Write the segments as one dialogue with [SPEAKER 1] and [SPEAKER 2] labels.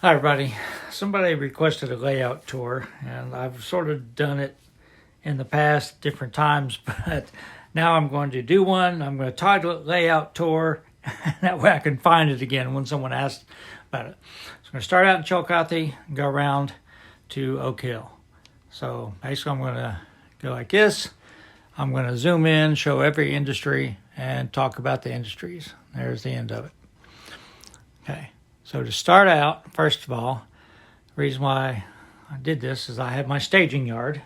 [SPEAKER 1] Hi everybody. Somebody requested a layout tour and I've sort of done it in the past different times, but now I'm going to do one. I'm going to title it Layout Tour. That way I can find it again when someone asks about it. So I'm going to start out in Chillicothe and go around to Oak Hill. So basically I'm going to go like this. I'm going to zoom in, show every industry, and talk about the industries. There's the end of it. Okay. So to start out, first of all, the reason why I did this is I have my staging yard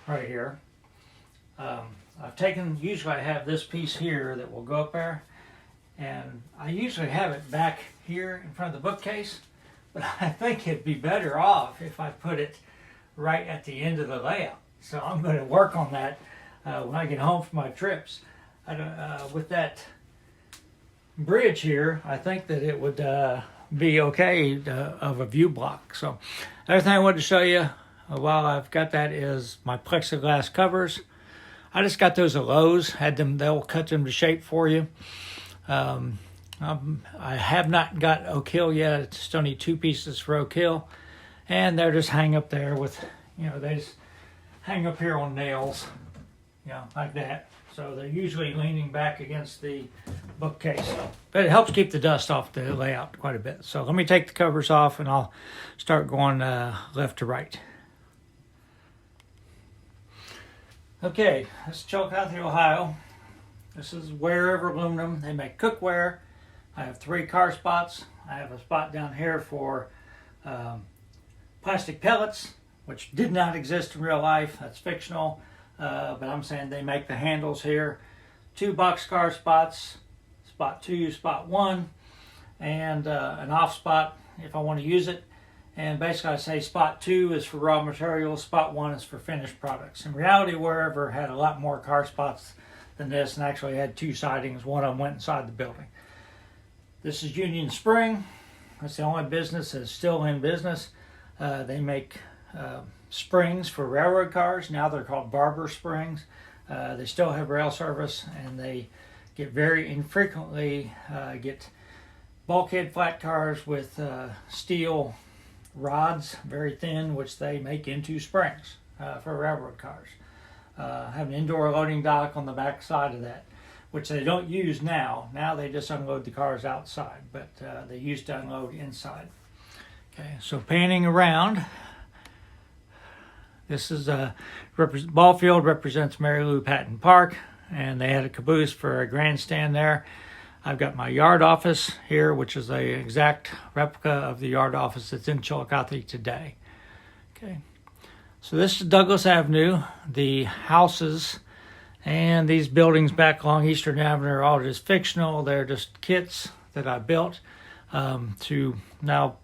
[SPEAKER 1] right here. Usually I have this piece here that will go up there, and I usually have it back here in front of the bookcase, but I think it'd be better off if I put it right at the end of the layout. So I'm going to work on that when I get home from my trips. With that bridge here, I think that it would be okay of a view block. So everything I wanted to show you while I've got that is my plexiglass covers. I just got those at Lowe's, they'll cut them to shape for you. I have not got Oak Hill yet. I still need 2 pieces for Oak Hill, and they're just hang up there with, they just hang up here on nails, like that. So they're usually leaning back against the bookcase. But it helps keep the dust off the layout quite a bit. So let me take the covers off and I'll start going left to right. Okay, this is Chillicothe, Ohio. This is Wherever Aluminum. They make cookware. I have 3 car spots. I have a spot down here for plastic pellets, which did not exist in real life. That's fictional. But I'm saying they make the handles here. 2 boxcar spots, spot 2, spot 1, and an off spot if I want to use it. And basically I say spot 2 is for raw materials, spot 1 is for finished products. In reality, Wherever had a lot more car spots than this, and actually had 2 sidings. One of them went inside the building. This is Union Spring. That's the only business that's still in business. They make springs for railroad cars. Now they're called Barber springs. They still have rail service, and they get very infrequently get bulkhead flat cars with steel rods, very thin, which they make into springs for railroad cars. Have an indoor loading dock on the back side of that, which they don't use now. Now they just unload the cars outside, but they used to unload inside. Okay, so panning around. This is ball field represents Mary Lou Patton Park, and they had a caboose for a grandstand there. I've got my yard office here, which is an exact replica of the yard office that's in Chillicothe today. Okay, so this is Douglas Avenue. The houses and these buildings back along Eastern Avenue are all just fictional. They're just kits that I built to now.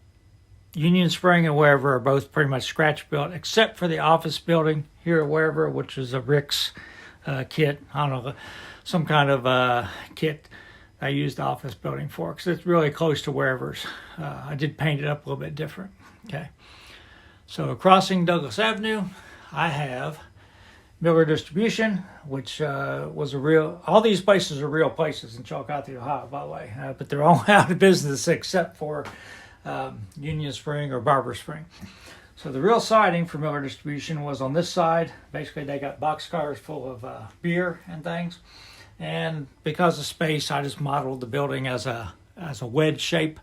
[SPEAKER 1] Union Spring and Wherever are both pretty much scratch built, except for the office building here at Wherever, which is a Rick's kit. I don't know, some kind of kit I used the office building for, because it's really close to Wherever's. I did paint it up a little bit different. Okay, so crossing Douglas Avenue, I have Miller Distribution, which was all these places are real places in Chillicothe, Ohio, by the way, but they're all out of business except for Union Spring or Barber Spring. So the real siding for Miller Distribution was on this side. Basically they got boxcars full of beer and things, and because of space I just modeled the building as a wedge shape.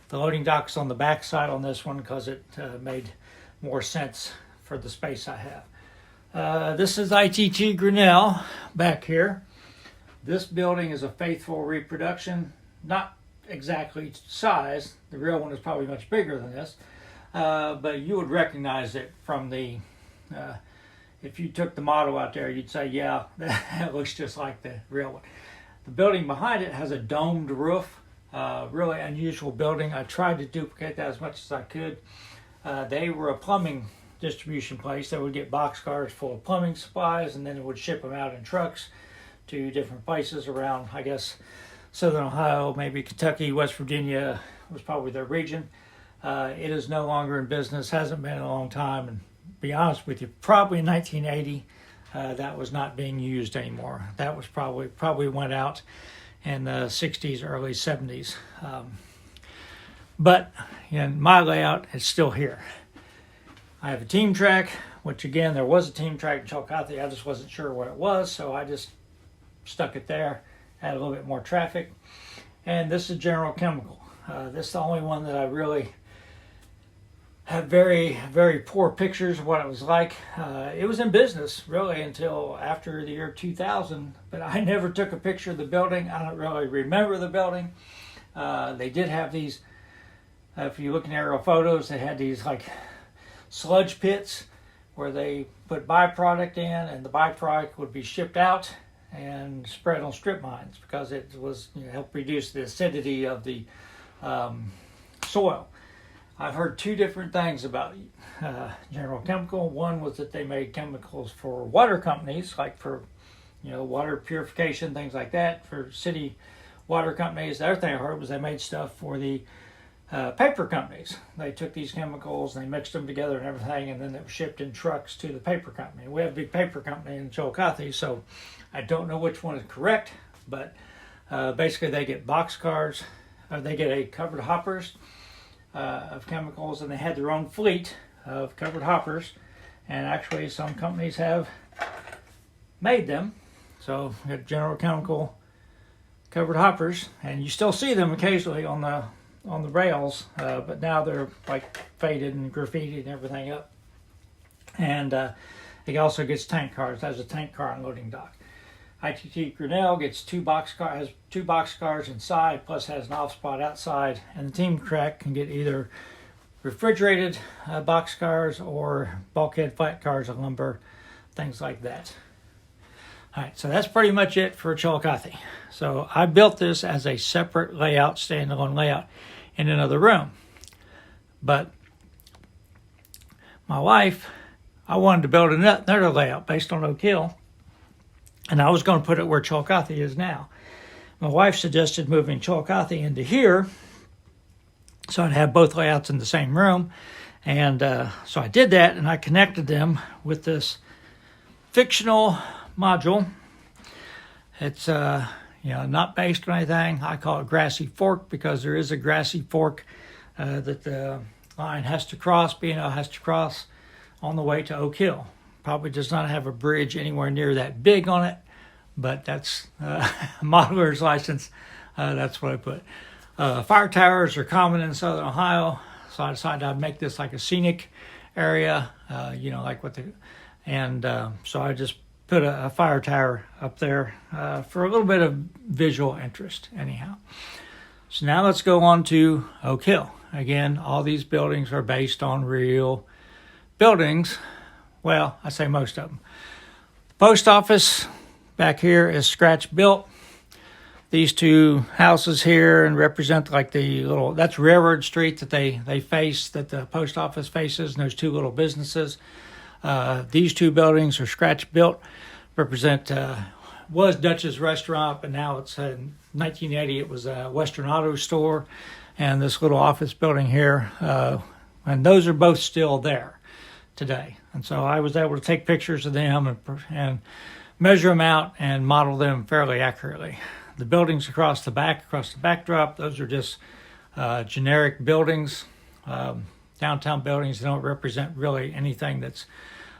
[SPEAKER 1] The loading dock's on the back side on this one because it made more sense for the space I have. This is ITT Grinnell back here. This building is a faithful reproduction, not exactly size. The real one is probably much bigger than this, but you would recognize it from the if you took the model out there, you'd say, yeah, that looks just like the real one. The building behind it has a domed roof, really unusual building. I tried to duplicate that as much as I could. They were a plumbing distribution place. They would get boxcars full of plumbing supplies, and then it would ship them out in trucks to different places around, I guess, Southern Ohio, maybe Kentucky, West Virginia was probably their region. It is no longer in business, hasn't been in a long time, and to be honest with you, probably in 1980, that was not being used anymore. That was probably went out in the 60s, early 70s. But in my layout, it's still here. I have a team track, which again, there was a team track in Chillicothe. I just wasn't sure what it was, so I just stuck it there, add a little bit more traffic. And this is General Chemical. This is the only one that I really have very, very poor pictures of what it was like. It was in business really until after the year 2000, but I never took a picture of the building. I don't really remember the building. They did have these, if you look in aerial photos, they had these like sludge pits where they put byproduct in, and the byproduct would be shipped out and spread on strip mines because it was, help reduce the acidity of the soil. I've heard two different things about General Chemical. One was that they made chemicals for water companies, like for water purification, things like that, for city water companies. The other thing I heard was they made stuff for the paper companies. They took these chemicals and they mixed them together and everything, and then it was shipped in trucks to the paper company. We have a big paper company in Chillicothe, so I don't know which one is correct, but basically they get box cars, they get a covered hoppers of chemicals, and they had their own fleet of covered hoppers, and actually some companies have made them. So you got General Chemical covered hoppers, and you still see them occasionally on the rails, but now they're like faded and graffitied and everything up. And it also gets tank cars. Has a tank car unloading dock. ITT Grinnell gets has two box cars inside, plus has an off spot outside, and the team track can get either refrigerated box cars or bulkhead flat cars of lumber, things like that. All right, so that's pretty much it for Chillicothe. So I built this as a separate layout, standalone layout in another room. But my wife, I wanted to build another layout based on Oak Hill, and I was going to put it where Chillicothe is now. My wife suggested moving Chillicothe into here, so I'd have both layouts in the same room. And so I did that, and I connected them with this fictional module. It's not based on anything. I call it Grassy Fork because there is a grassy fork that the line has to cross, B&O has to cross on the way to Oak Hill. Probably does not have a bridge anywhere near that big on it, but that's modeler's license. That's what I put. Fire towers are common in Southern Ohio, so I decided I'd make this like a scenic area, like what so I just put a fire tower up there for a little bit of visual interest anyhow. So now let's go on to Oak Hill. Again, all these buildings are based on real buildings. Well, I say most of them. Post office back here is scratch built. These two houses here and represent like that's Railroad Street that they face, that the post office faces, and those two little businesses. These two buildings are scratch built, represent was Dutch's Restaurant, but now it's in 1980 it was a Western Auto Store, and this little office building here, and those are both still there today. And so I was able to take pictures of them and measure them out and model them fairly accurately. The buildings across the backdrop, those are just generic buildings, downtown buildings. They don't represent really anything that's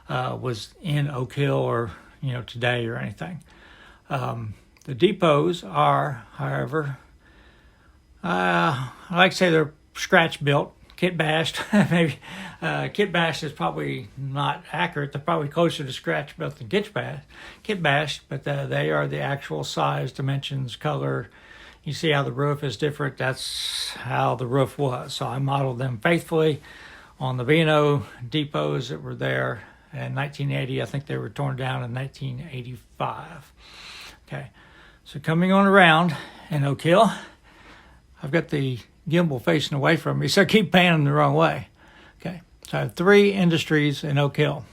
[SPEAKER 1] was in Oak Hill or today or anything. The depots are, however, I like to say they're scratch built, kit bashed. Maybe kit bashed is probably not accurate. They're probably closer to scratch built than kit bashed, but they are the actual size, dimensions, color. You see how the roof is different. That's how the roof was. So I modeled them faithfully on the B&O depots that were there in 1980. I think they were torn down in 1985. Okay, so coming on around in Oak Hill, I've got the gimbal facing away from me, so I keep panning the wrong way. Okay, so I have three industries in Oak Hill.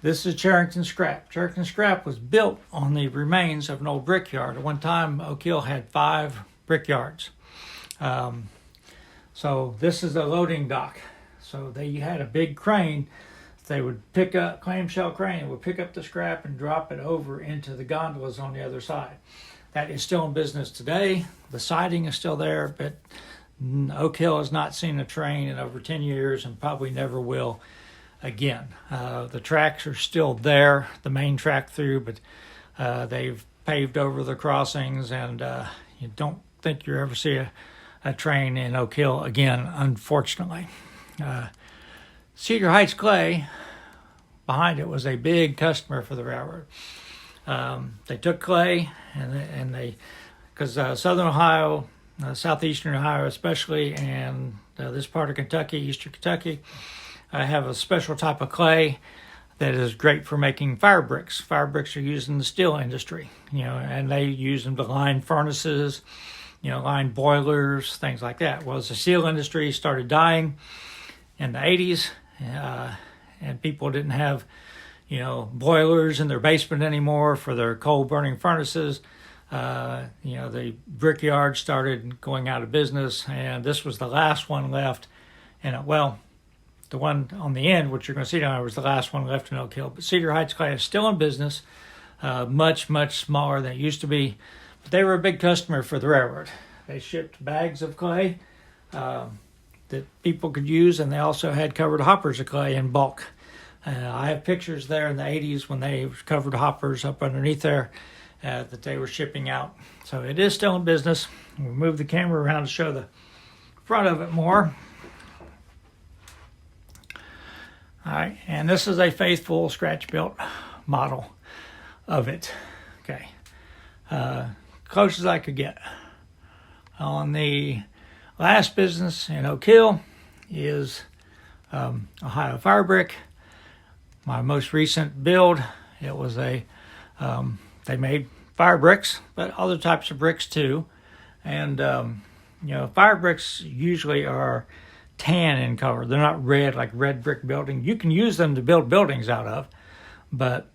[SPEAKER 1] This is Charrington Scrap. Charrington Scrap was built on the remains of an old brickyard. At one time, Oak Hill had 5 brickyards. So this is a loading dock. So they had a big crane. They would pick up, clamshell crane, would pick up the scrap and drop it over into the gondolas on the other side. That is still in business today. The siding is still there, but Oak Hill has not seen a train in over 10 years and probably never will again. The tracks are still there, the main track through, but they've paved over the crossings, and you don't think you'll ever see a train in Oak Hill again, unfortunately. Cedar Heights Clay, behind it, was a big customer for the railroad. They took clay, and they, because southern Ohio, southeastern Ohio especially, and this part of Kentucky, eastern Kentucky, have a special type of clay that is great for making fire bricks. Fire bricks are used in the steel industry, and they use them to line furnaces, line boilers, things like that. Well, as the steel industry started dying in the 80s, and people didn't have, boilers in their basement anymore for their coal burning furnaces, the brickyard started going out of business, and this was the last one left. And the one on the end, which you're going to see down there, was the last one left in Oak Hill. But Cedar Heights Clay is still in business, much, much smaller than it used to be. But they were a big customer for the railroad. They shipped bags of clay that people could use, and they also had covered hoppers of clay in bulk. I have pictures there in the 80s when they covered hoppers up underneath there that they were shipping out. So it is still in business. We'll move the camera around to show the front of it more. All right, and this is a faithful scratch-built model of it. Okay, close as I could get. On the last business in Oak Hill is Ohio Fire Brick. My most recent build, it was they made fire bricks, but other types of bricks too. And, fire bricks usually are tan in color. They're not red, like red brick building. You can use them to build buildings out of, but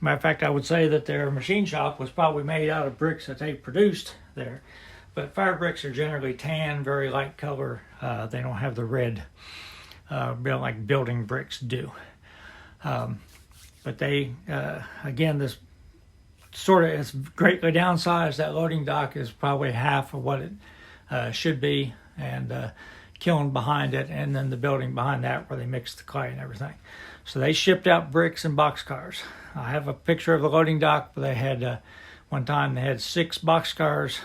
[SPEAKER 1] matter of fact, I would say that their machine shop was probably made out of bricks that they produced there. But fire bricks are generally tan, very light color. They don't have the red like building bricks do. But they, again, this sort of is greatly downsized. That loading dock is probably half of what it should be, and kiln behind it, and then the building behind that where they mix the clay and everything. So they shipped out bricks in boxcars. I have a picture of the loading dock, but they had, one time they had 6 boxcars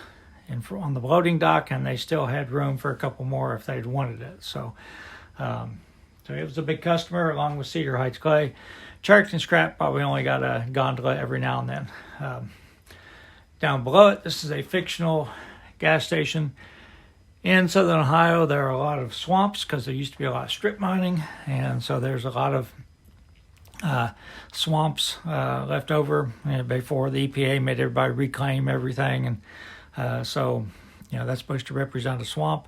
[SPEAKER 1] on the loading dock, and they still had room for a couple more if they'd wanted it. So it was a big customer, along with Cedar Heights Clay. Chillicothe Scrap probably only got a gondola every now and then. Down below it, this is a fictional gas station. In southern Ohio, there are a lot of swamps because there used to be a lot of strip mining, and so there's a lot of swamps left over before the EPA made everybody reclaim everything, and so that's supposed to represent a swamp.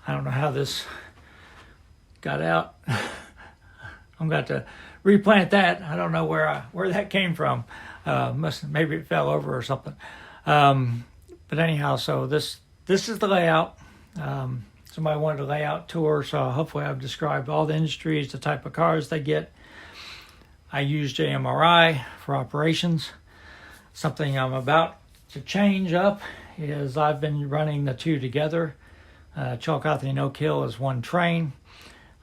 [SPEAKER 1] I don't know how this got out. I'm going to replant that. I don't know where that came from. Maybe it fell over or something. But anyhow, so this is the layout. Somebody wanted a layout tour, so hopefully I've described all the industries, the type of cars they get. I use JMRI for operations. Something I'm about to change up is I've been running the two together. Chillicothe and Oak Hill is one train.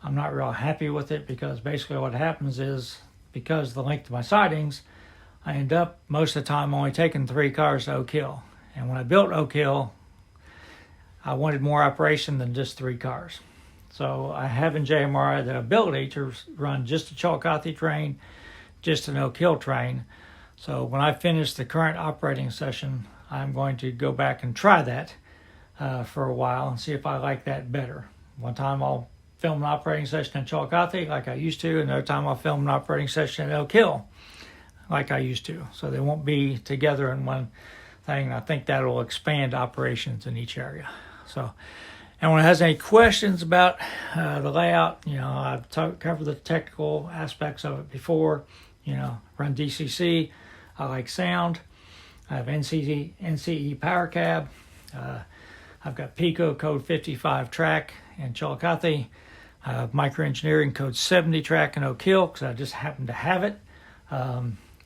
[SPEAKER 1] I'm not real happy with it because basically what happens is, because of the length of my sidings, I end up most of the time only taking 3 cars to Oak Hill. And when I built Oak Hill, I wanted more operation than just 3 cars. So I have in JMRI the ability to run just a Chillicothe train, just an Oak Hill train. So when I finish the current operating session, I'm going to go back and try that for a while and see if I like that better. One time I'll film an operating session in Chillicothe like I used to, and another time I'll film an operating session in Oak Hill like I used to. So they won't be together in one thing. I think that will expand operations in each area. So, anyone has any questions about the layout, I've covered the technical aspects of it before. Run DCC. I like sound. I have NCE power cab. I've got Pico code 55 track in Chillicothe. I have microengineering code 70 track in Oak Hill because I just happen to have it.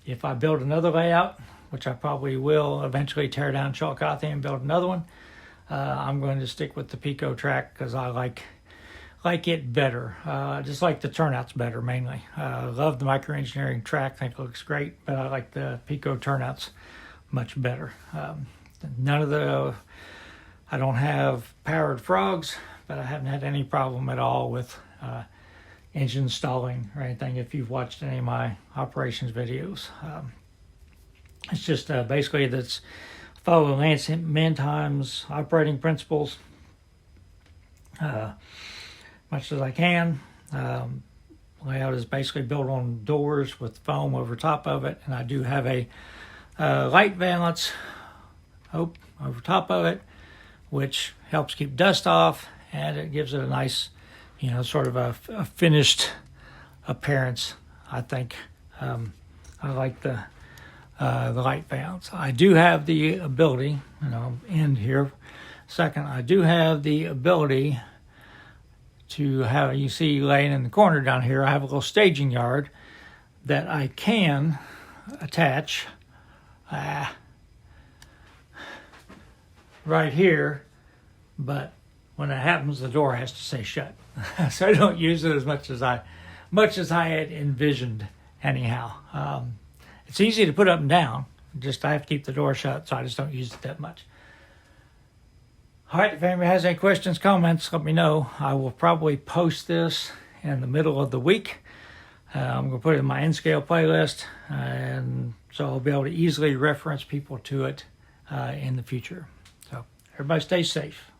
[SPEAKER 1] If I build another layout, which I probably will eventually tear down Chillicothe and build another one, I'm going to stick with the Pico track because I like it better. Just like the turnouts better mainly. Love the microengineering track. I think it looks great, but I like the Pico turnouts much better. I don't have powered frogs, but I haven't had any problem at all with engine stalling or anything if you've watched any of my operations videos. It's just basically that's follow Lance Mannheim's operating principles much as I can. Layout is basically built on doors with foam over top of it, and I do have a light valance over top of it, which helps keep dust off, and it gives it a nice, sort of a finished appearance. I think I like the light valance. I do have the ability, and I'll end here second. I do have the ability to have, you see laying in the corner down here, I have a little staging yard that I can attach right here, but when it happens, the door has to stay shut. So I don't use it as much as I had envisioned anyhow. It's easy to put up and down, just I have to keep the door shut, so I just don't use it that much. All right, if anybody has any questions, comments, let me know. I will probably post this in the middle of the week. I'm going to put it in my N-Scale playlist, and so I'll be able to easily reference people to it in the future. So everybody stay safe.